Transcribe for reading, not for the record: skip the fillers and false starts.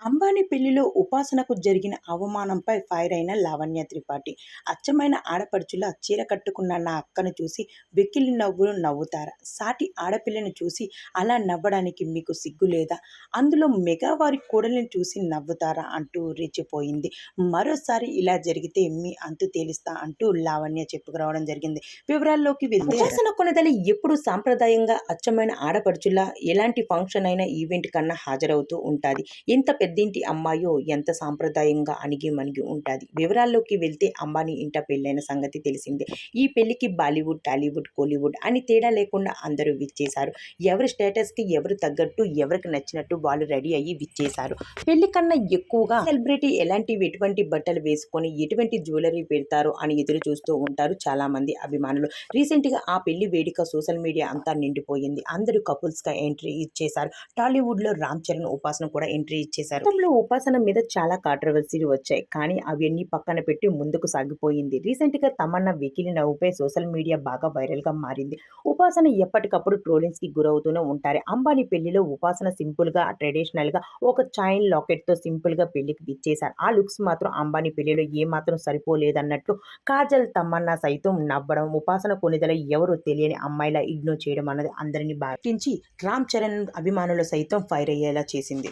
అంబానీ పెళ్లిలో ఉపాసనకు జరిగిన అవమానంపై ఫైర్ అయిన లావణ్య త్రిపాఠి. అచ్చమైన ఆడపడుచులా చీర కట్టుకున్న నా అక్కను చూసి వెకిలి నవ్వులు నవ్వుతారా? సాటి ఆడపిల్లను చూసి అలా నవ్వడానికి మీకు సిగ్గు లేదా? అందులో మెగావారి కోడలిని చూసి నవ్వుతారా అంటూ రెచ్చిపోయింది. మరోసారి ఇలా జరిగితే మీ అంతు తేలుస్తా అంటూ లావణ్య చెప్పుకురావడం జరిగింది. వివరాల్లోకి వెళ్తే ఉపాసన కొనదలి ఎప్పుడు సాంప్రదాయంగా అచ్చమైన ఆడపడుచులా ఎలాంటి ఫంక్షన్ అయినా ఈవెంట్ కన్నా హాజరవుతూ ఉంటుంది. ఇంత పెద్దింటి అమ్మాయో ఎంత సాంప్రదాయంగా అణిగి మణిగి ఉంటుంది. వివరాల్లోకి వెళ్తే అంబానీ ఇంట పెళ్ళైన సంగతి తెలిసిందే. ఈ పెళ్లికి బాలీవుడ్, టాలీవుడ్, కోలీవుడ్ అని తేడా లేకుండా అందరూ విచ్చేశారు. ఎవరి స్టేటస్కి ఎవరు తగ్గట్టు ఎవరికి నచ్చినట్టు వాళ్ళు రెడీ అయ్యి విచ్చేశారు. పెళ్లి కన్నా ఎక్కువగా సెలబ్రిటీ ఎటువంటి బట్టలు వేసుకొని ఎటువంటి జ్యువెలరీ పెడతారు అని ఎదురు చూస్తూ ఉంటారు చాలా మంది అభిమానులు. రీసెంట్గా ఆ పెళ్లి వేడుక సోషల్ మీడియా అంతా నిండిపోయింది. అందరూ కపుల్స్గా ఎంట్రీ ఇచ్చేశారు. టాలీవుడ్లో రామ్ చరణ్, ఉపాసన కూడా ఎంట్రీ ఇచ్చేశారు. గతంలో ఉపాసన మీద చాలా కాంట్రవర్సీలు వచ్చాయి. కానీ అవన్నీ పక్కన పెట్టి ముందుకు సాగిపోయింది. రీసెంట్గా తమన్నా వెకిలి నవ్వుపై సోషల్ మీడియా బాగా వైరల్గా మారింది. ఉపాసన ఎప్పటికప్పుడు ట్రోలింగ్స్కి గురవుతూనే ఉంటారు. అంబానీ పెళ్లిలో ఉపాసన సింపుల్గా, ట్రెడిషనల్గా ఒక చైన్ లాకెట్తో సింపుల్గా పెళ్లికి విచ్చేశారు. ఆ లుక్స్ మాత్రం అంబానీ పెళ్లిలో ఏమాత్రం సరిపోలేదన్నట్లు కాజల్, తమన్నా సైతం నవ్వడం, ఉపాసన కొనిదల ఎవరో తెలియని అమ్మాయిలా ఇగ్నోర్ చేయడం అన్నది అందరినీ బాధించి రామ్ చరణ్ అభిమానులు సైతం ఫైర్ అయ్యేలా చేసింది.